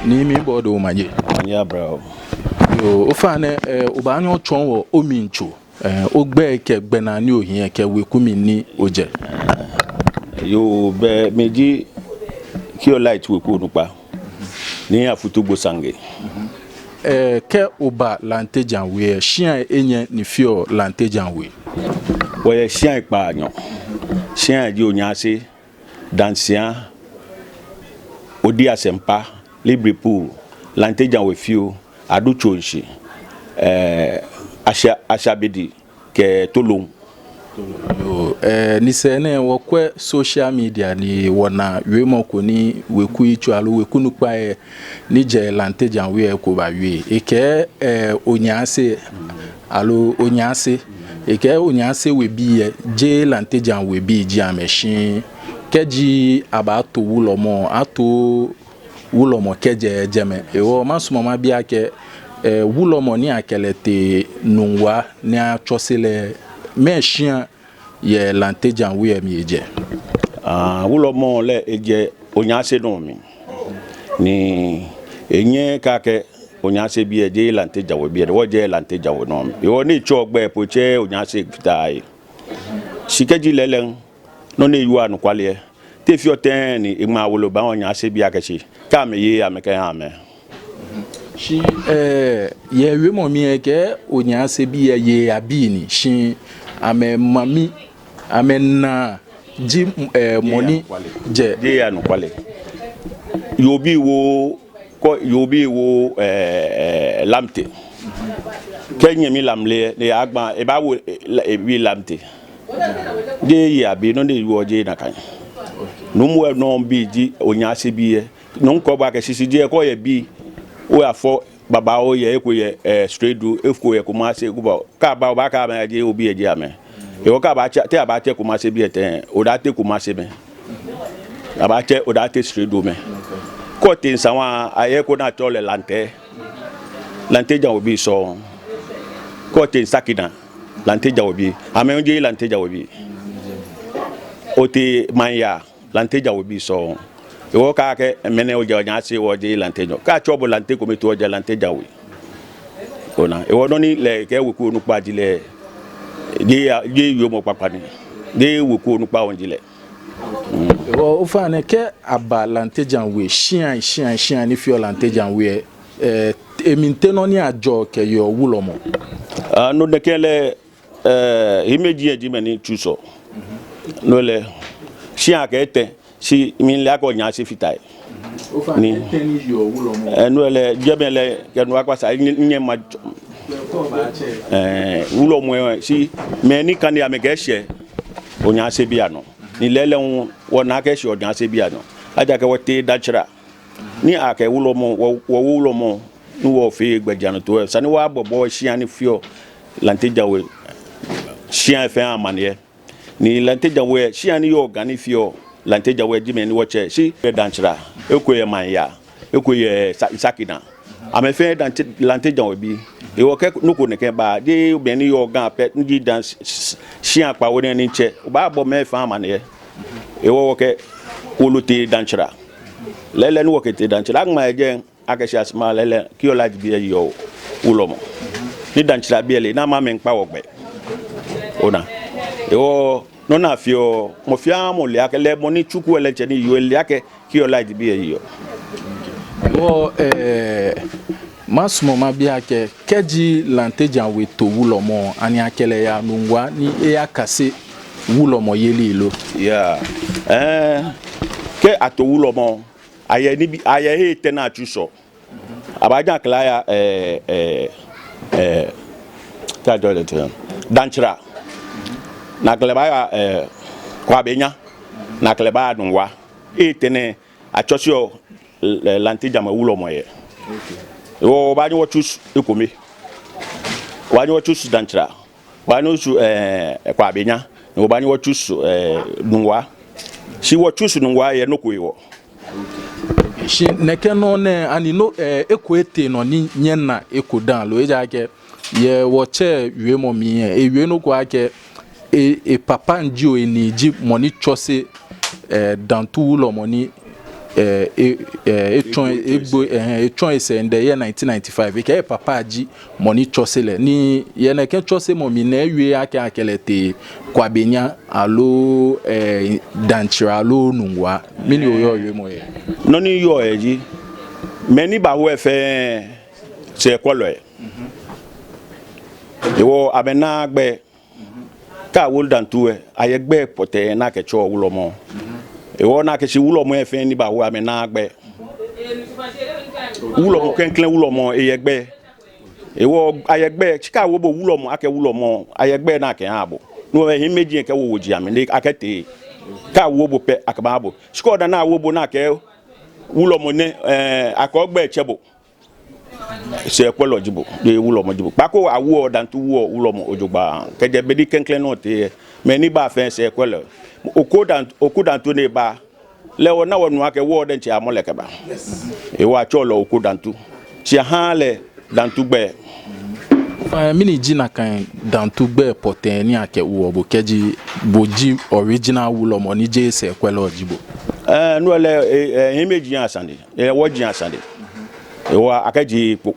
ni mi bodo umanye anya bro yo ofane obanyo chon wo omincho ogbe ke gbena ni ohin ke wekumi ni oje yo be meji ki o light weku nupa ni afutugbo sange ke oba lantejan we shian enye ni fio lantejan we we shian pa anyo shian di onyase dansian odi asempa libripool lantejan we fio aduchonshi ashabedi ke tolong ni sene wokwe social media ni wona wemo ko ni weku ichu alo weku nupa ni je lantejan we ko ba we eke onyase alo onyase eke onyase we bi je lantejan we bi ji ameshin keji abato wulomo ato wulomo keje jeme ewo masumo ma bi ake wulomo ni akelete nunwa ni achosele meshin ye lantejan we mi eje wulomo le eje onyase no mi ni enye kake onyase bi eje lantejan we bi wo je lantejan we no mi yo ni chogbe poche onyase fitai sikeji lelen no ne yuwa no kwale te fi oten ni igma wolo ba onyase bi akachi ka me ye ameka ha me shi ye we mo mi eke onyase bi ye abini shi ame mami ame na ji money je ya no kwale yobi wo lamte kenye mi lamle ne agba e ba wo bi lamte de ya bi no de wo je na kan no mu no bi ji onyase bi no nko ba ka sisi je ko ye bi o afọ baba o ye ko ye straight do efko ye ko ma se ko ba ka ba ba ka ma je obi eje ame e o ka ba te aba te ko ma se bi ete o da te ko ma se me aba te o da te straight do me ko tin sawa aye ko na tole lante jan obi so ko tin sakina lante jan obi ame onje lante jan obi o te manya lante jan obi so ewo ka ke mene o je nyase wo je lantejo ka chobo lante ko meto je lanteja we ona ewo no ni le ke weku onu pa dile je yo mo papa ni de weku onu pa onjile ewo ofane ke aba lantejan we shian ni fio lantejan we eminte no ni ajo ke yo wulomo no de kele imeji eji meni chuso no le shian ke te si min la ko nya si fitai ni teni yo wulomo no le jebele ke no akwa sa nye ma wulomo si me ni kan ya me ke hye onya se bia no ni lele wona ke hye onya se bia no aja ke wote dachira ni ake wulomo wo wulomo ni wo fi gbeja no to sani wa bobo hia ni fio lanteja we hia fe amane ni lanteja we hia ni yo gani fio lanteja we jimeni woche si danchira ekoye manya ekoye sakina amefe lanteja we bi e wo ke nuko ne ke ba de beni yo gan pe ndi dance hia pa woni ni che ba bo me fa amane e wo ke kuluti danchira lele ni wo ke te danchira agma eje akesha asma lele ki o laji bi yo ulomo ni danchira bi ele na ma me npa wogbe ona e wo no na fio mo fia mo le akele mo ni chuku eleche ni yo le ake ki o laji bi yo wo masumo ma bi ake keji lantejan we to wulomo ani akele ya nungwa ni e akase wulomo yele lo yeah ke ato wulomo aye ni bi aye ete na chuso abaja kla ya ta do le danchira na kleba ya kwa benya na kleba nwa etene achosio lanteja ma wulo moye o ba ni wo chus ekomi wa ni wo chus danchira wa ni su kwa benya o ba ni wo chus nwa si wo chus nwa ye no koyo shi neke no ne ani no eko ete no ni nyena eko dan lo eja ke ye wo che wi mo mi wi no ko ake papa nji o eni ji money chose dans tout le money etron ese in the year 1995 ke papa ji money chosele ni ye na ke chose mo mi na ewie aka akelete kwabenya alo danchira alo nungwa mini oyo mo ye no ni yo eji meni ba wo efe se kwolo e ewo abena gbe ka wo dantu e ayegbe pote na ke cho wulo mo ewo na ke si wulo mo efe ni ba wo amena gbe wulo mo kenklen wulo mo eyegbe ewo ayegbe chika wo bo wulo mo ake wulo mo ayegbe na ke abo no e meji ke wo woji ame ni akete ka wo bo pe akaba abo chiko da na wo bo na ke wulo mo ne akogbe chebo se kwelo jibo de wulo mo jibo pako awo dantu wo wulo mo ojogba keje bedi kenklen no te me ni ba fe se kwelo okudantu ne ba lewo na wonu ake wo de nche amoleke ba e wa cholo okudantu chi ha le dantu gbe mini jina kan dantu gbe poten ni ake wo bo keji boji original wulo mo ni je se kwelo jibo no le imeji asande e wo ji asande e wa akaji po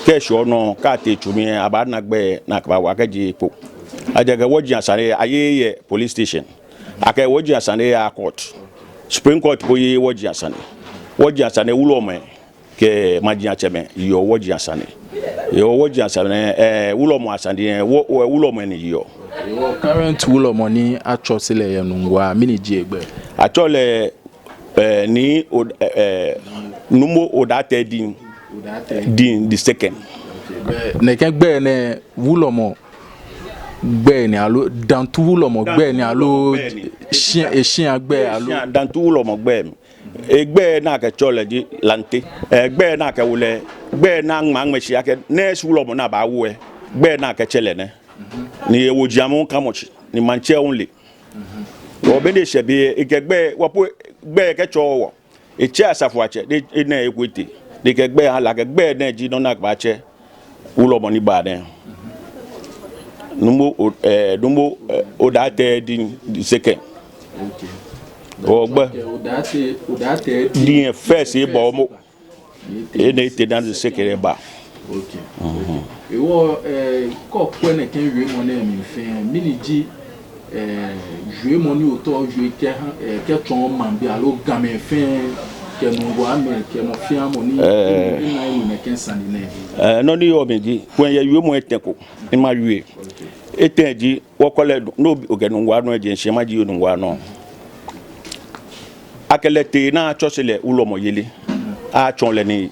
ke sho no ka te chumi abana gbe na ka wa akaji po ajaga wo ji asande ayeye police station ake wo ji asande ya court Supreme Court boye wo ji asande wulo mo ke maji acheme yo wo ji asande wulo mo asande wulo mo ni yo current wulo mo ni achosile ye nungwa mini ji egbe achole ni numo odate din the second ne ke gbe ne wulo mo gbe ni alo dantu wulo mo gbe ni alo eshin agbe alo dantu wulo mo gbe egbe na ke chole di lante egbe na ke wule gbe na ngma ngmeshi ake ne wulo mo na ba wo e gbe na ke chele ne ni ewoji amu kamochi ni manche only obede shebe igegbe wapo gbe ke chowo eche asafu ache de na ekwete de gegbe ala gegbe na ji no na gba che wulo mo ni ba ne numbo odate din second ogbe odate din first e bo mo e na ite dan second ba ewo ko kwene ken wi mo na mi fe mini ji jouer mon auto jouer que ton mambi alo gamin fin que nous voit mais que mon fiam moni na ni ken sandine no ni o meji kwen ye wi mo etenko ni ma wi etenji wo kole no ogenu wa no eje nse ma ji onu wa no akelete na chosele ulo mo yele a chonle ni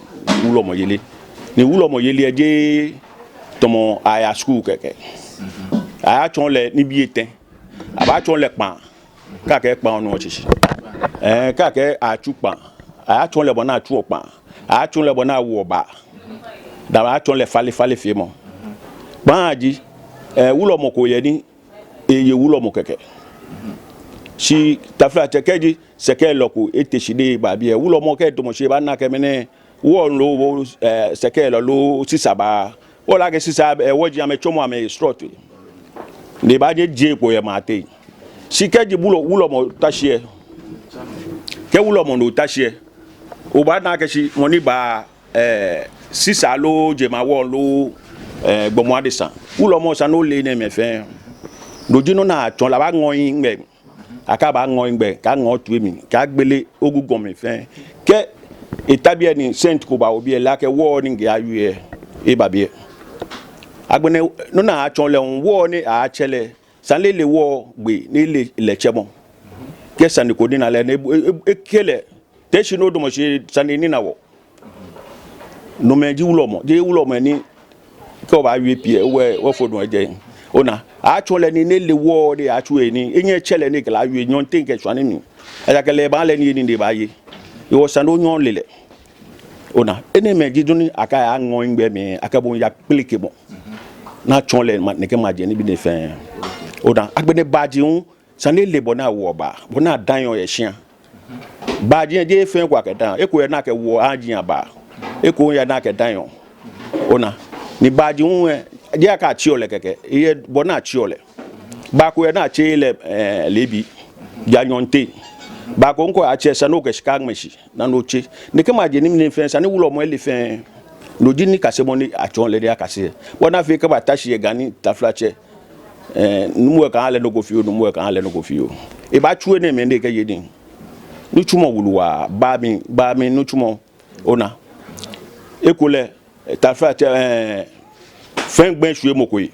ulo mo yele ni ulo mo yele eje tomo aya school keke a chonle ni bi eten aba chon le pan ka ke pan onu ochichi ka ke achu pan a chon le bona achu pan a chon le bona wo ba da ba chon le fale fi mo banji wulo mo ko ye ni eye wulo mo keke si tafla tekeji seke loko eteshide ba bi wulo mo ke to mo se ba na ke mene wo lo seke lo sisaba o la ke sisaba woji ame chomo ame strot ne ba je ko ye mate si keji wulo mo tashie ke wulo mo no tashie o ba na ke si mo ni ba sisa lo je ma wo lo gbomo adesan wulo mo sa no le ne me fe lojinu na ton la ba ngon ngbe aka ba ngon ngbe ka ngon tu mi ka gbele ogugon me fe ke etabi eni saint ko ba obi e la ke wo ni nge ayu e ba bi agbene no na achon le wo ni a chele sanle le wo gbe ni le chemo ke sani ko dina le ekele te shi no do mo shi sani ni na wo no me ji wulo mo ni ko ba wi pie we fodun eje ona achon le ni le wo de achu ni enye chele ni kala wi nyon tin ke chwane ni aya kele ba le ni de ba ye yo sanu nyon lele ona ene me ji duni aka ya ngon ngbe mi aka bon ya plike mo na chonle ne ke maje ni bi ne fe odan agbene baji un sanle le bona wo ba bona dan yo ye hia baji je fe kwa ke dan eko ye na ke wo anji ba eko ya na ke dan yo ona ni baji un je aka chi ole keke ye bona chi ole ba ko ye na chi le lebi ya nyonte ba ko nko a che sa no ke shika ngmeshi na no che ne ke ma je ni ne fen sa ne wulo mo ele fen no di ni kase mo ni a chon le dia kase wona fe ke ba tashi ye gani taflache numu ka ale no go fio numu ka ale no go fio e ba chuwe ne me ne ke yedin ni chumo wuluwa ba mi no chumo ona ekole taflache fen gben chuwe mo ko yi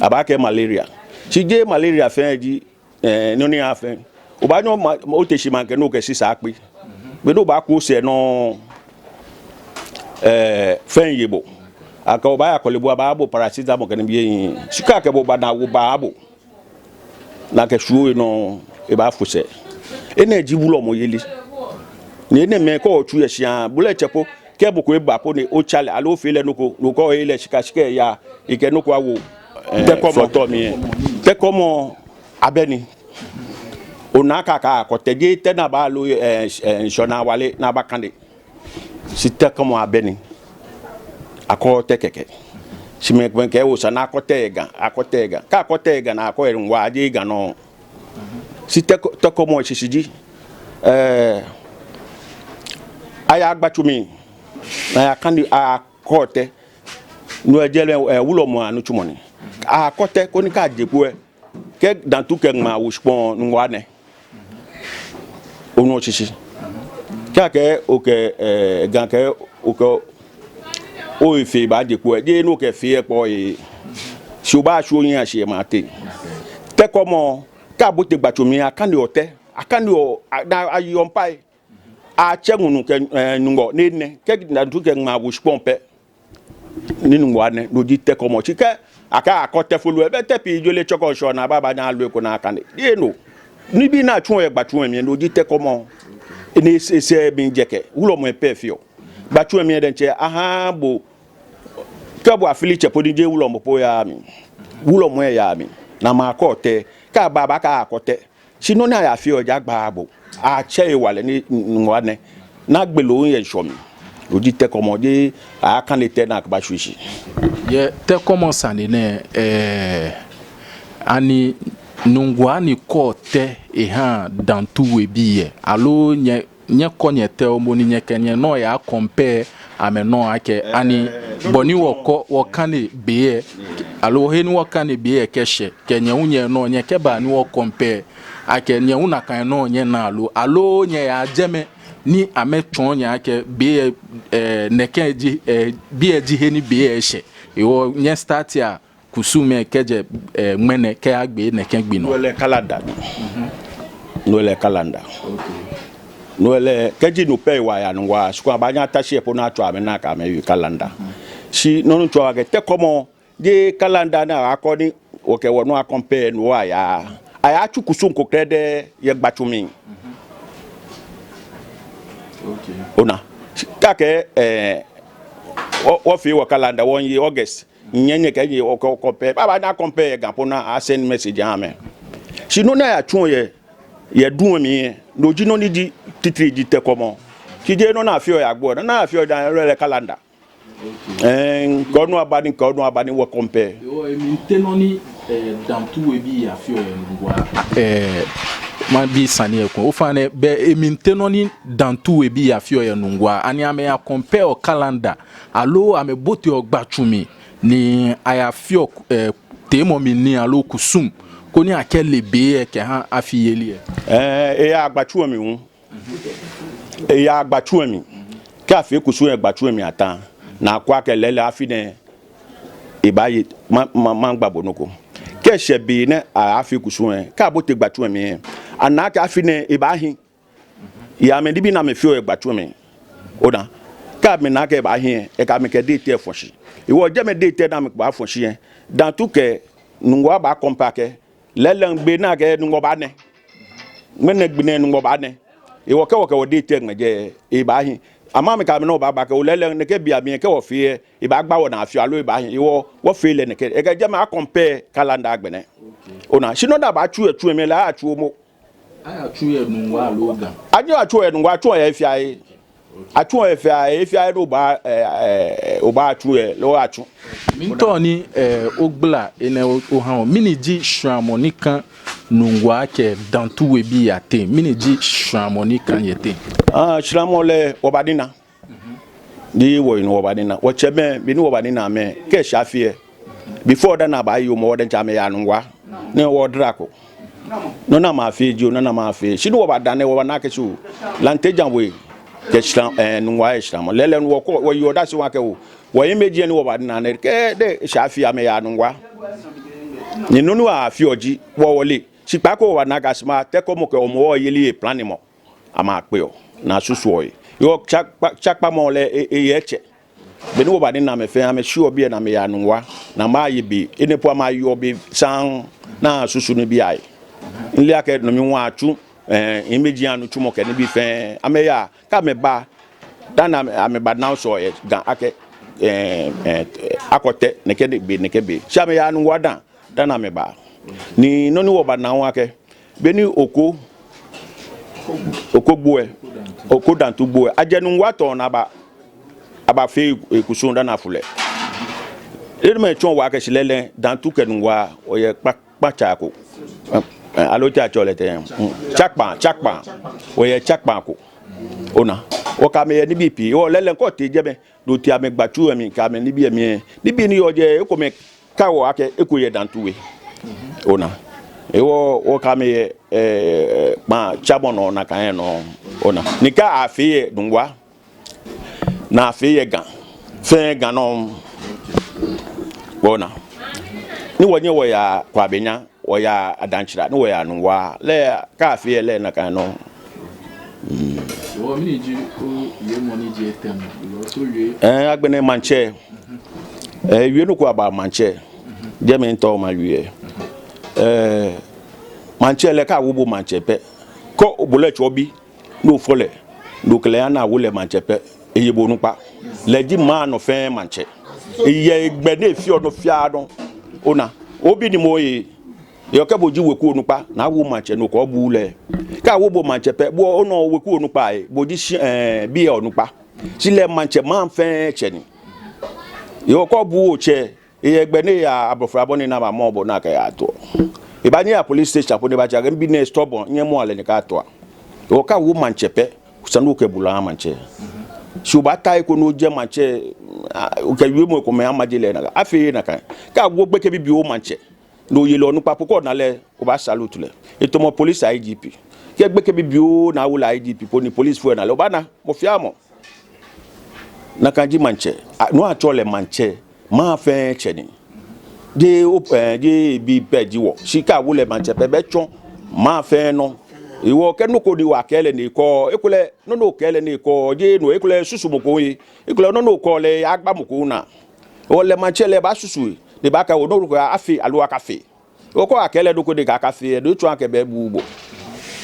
aba ke malaria si je malaria fen di no ni afen o ba no o te shi man ke no ke si sa pe be no ba ko se no fen yebo aka o ba ya kolebo ba abo paracetamol ke ne bi yin sika ke bo ba na wo ba abo na ke shuo no e ba fuse energy bulo mo yeli ni ne me ko chu ye sia bule chepo ke bo ko e ba po ni o chale alo fe le no ko ile sika ya ike no ko awo te como abeni onaka ka ko teje te na ba lo shona wale na ba kande si te como abeni ako te keke si me ke o sana akotega ka akotega na ako enwa aje ga no si te como sisiji aya agbachumi na kandi akote no ejele wulo mo anu chumoni akote ko ni ka jepo ke dans tout ke ma wo spon ngwane onu chichi ka ke o ke gan ke o ko o ife ba jepo je no ke fi epo yi si o ba su yin ase ma te komo ka bo te gbachomi akande ote akande o ayon pai a chengunu ke ngo ne ke dans tout ke ma wo spon pe ninu ngwane no di te komo chike aka akote folu ebe tepi jole choko sho na baba nya lu ko na kane ye no ni bi na tun e gbatun mi no di te komo ene se bi njeke wulo mo pe fio gbatun mi den che aha bo kabo afili che podije wulo mo po ya mi wulo mo ya mi na ma akote ka baba ka akote sino na ya fio ja gba bo a che wale ni ngwane na gbelo yen sho mi odi te komo de a kan le te na ba shushi ye te komo sanine ani nungwa ni ko te ha dans tout webiye alo nye konye te o moni nye kenye no ya compare ameno ake ani boni wo kane be alo he ni wo kane be keshe kenye unye no nye keba ni wo compare ake nye una kan no nye na alo nye ya jeme ni ametron nya ke be neke ji be ji he ni be she iwo nya start ya kusume keje mwene ke agbe neke gbi no le calendar no le calendar no le keji no pay wa ya no wa sukwa banya tashi po na to amena ka me calendar si no no to age te komo de calendar na akoni o ke wono compare no ya aya chukusun ko krede ye gbachumi okay ona kake o fi wa calendar 1 year August nyenye ke ye o compare baba na compare gan pona send message amen si no na ya tun ye dun mi no ji no ni di titri di te komo ki je no na fi o ya gbo na fi o da le calendar ko no abani wo compare o mi tenoni dans tout webi ya fi o ngwa ma bi sane ko o fane be emintenoni dans tout webi ya fi o ngwa ani ame ya compare o calendar alo ame bote o gbachumi ni aya fi o temo mi ni alo kusum ko ni akele be ke ha afiyeli ya agbachu mi hu ya agbachu mi ka fi kusum agbachu mi atan na kwa ke lele afine ibayi ma gbabo noko ke se bi ne afi kusum ka bote gbatu mi anaka afine ibahi ya me dibi na me fi o gbatu mi oda ka me na ke ibahi e ka me ke date foshi iwo je me date na me gba foshi dan tu ke nungwa ba compare lele ngbe na ke nungwa ba ne mene gbine nungwa ba ne iwo ke wo date ngje ibahi ama me ka me no ba ke lele ne ke bia mi ke wo fi e ba gba wo na afi alo ibahi iwo wo fi le ne ke e ga je ma compare calendar agbene ona sino da ba chu mi la achu mo aya chu ye nungwa alo gan ajo achu ye nungwa achu ye fi ai achu ye fi ai no ba o ba achu ye lo achu mi to ni ogbla ene o han mini ji shamo nikan nungwa ke dans tout webi ate mini ji shramoni kan yete shramole obadina di wo ino obadina wo cheme bi ni obadina me ke shafie before that na ba yo mo den chame ya nungwa ne wo drako no na ma fe jo no na ma fe shi ni obadane wo na ke su lantejan we ke shram nungwa shram lele wo ko wo yo da si wa ke wo imeji ni obadina ne ke de shafie ame ya nungwa ni nunu a fioji wo wole sipako wa naga sma teko mo ke omo yeli plan mo ama pe o na susu oyi yo chakpa mo le eyeche be no ba ni na me fe ame sure bi na me ya nwa na ma yi bi enepo ma yo bi san na susu ni bi ai nli ake no mi wa atu imeji anu tu mo ke ni bi fe ame ya ka me ba dan ame ba now so e gan ake akote ne ke be sha me ya nwa dan ame ba ni noni wo ba na wake beni oko bue oko dantu bue ajenu wato na aba fe ekusun da na fule ere me chon wake silele dantu kenwa oye pa chako alo ti acholete chakpa oye chakpa ko ona o ka me ni bipi o lele ko te jebe do ti ame gbatu emi ka me ni bi emi ni bi ni oje eko me kawo ake eko ye dantu we ona ewo o kame ma chabono na kan no ona nika afie dungwa na afie gan fe gan no ona ni wonye wo ya kwa benya wo ya adanchira ni wo ya nwa le ka afie le na kan no wo mi ji o ye money je tem lo to ye agbene manche wie no kwa ba manche je me nto ma wie manche le ka wo manche pe ko obole chobi no fole no kle na wo le manche pe eye bonu pa le di ma no fe manche eye gbe na fi ono fia don ona obi ni mo ye yo ke boji weku onu pa na wo manche no ko bu le ka wo bo manche pe bo ono weku onu pa e boji bi e onu pa si le manche man fe cheni yo ko bu o che gbe ne ya abrofra boni na ba mo bo na ka ya to e ba ni ya police station po ne ba ja bi na stubborn nye mo ale ne ka to o ka wo manche pe sanu ke bula manche shu ba tai ko no je manche o ka wi mo ko me amaje le na afi na ka wo gbe ke bi o manche no ye lo nu pa ko na le o ba salute le e to mo police IGP ke gbe ke bi o na wo la IGP po ni police fo na le o ba na mo fia mo na kan ji manche no a chole manche ma fe cheni de open de bi peji wo sika wo le manche pe be chon ma fe no iwo ke no ko di wa kele ni ko ekule no kele ni ko je no ekule susu moko yi ekule no ko le agba moko na o le manche le ba susu de ba ka wo no ko afi aluwa cafe o ko akele do ko de ka cafe do tun ake be bubo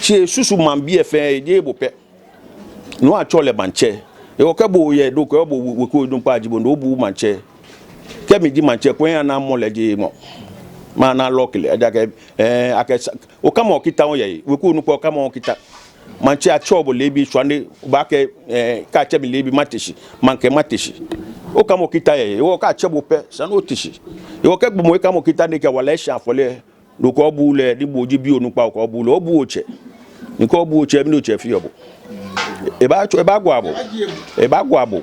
se susu man bi e fe je bo pe no a chole manche e o ke bo ye do ko bo we ko dun pa jibo no bu manche kemi di manche ko yan na mo leje mo ma na lokile aja ke ake o kama okita won ye we ko nu ko kama okita manche a chobo lebi swande ba ke ka chemi lebi mateshi manke mateshi o kama okita ye o ka chebo pe sanu otishi e o ke gbo mo kama okita ne ke wala sha fole do ko bu le ni boji bi onu pa ko bu le o bu oche ni ko bu oche mi no che fi yobo e ba gwa abo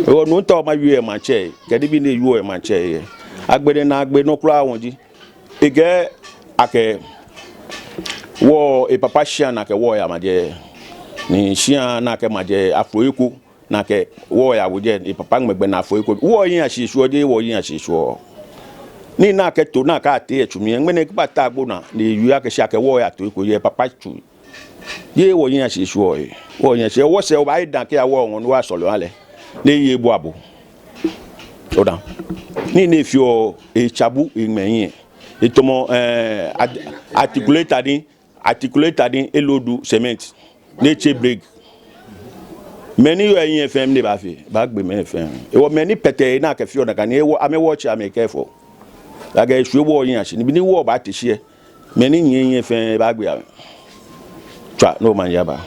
o no to ma wi e manche ke di bi na yu e manche agbede na agbe no kura won ji ege ake wo e papa shia na ke wo ya maje ni shia na ke maje afoyiku na ke wo ya woje e papa ngbe na afoyiku wo yin ashisu je wo yin ashisu ni na ke to na ka te etumi ngbe ne ba ta agbo na ni yu ake shia ke wo ya to ko ye papa chu ye wo yin ashisu wo yin se wo se o ba idan ke awo won wa solo ale le ye bu abo oda ni ne fio e chabu igmeyin itomo articulator din elodu cement ne che break many you yin fm ne ba fi ba gbe me fm e wo many pete na ka fio na ka ni e wo ame watch am careful la ga su wo yin ashi ni bi ni wo ba te hie many yin fm ba gbe am twa no man ya ba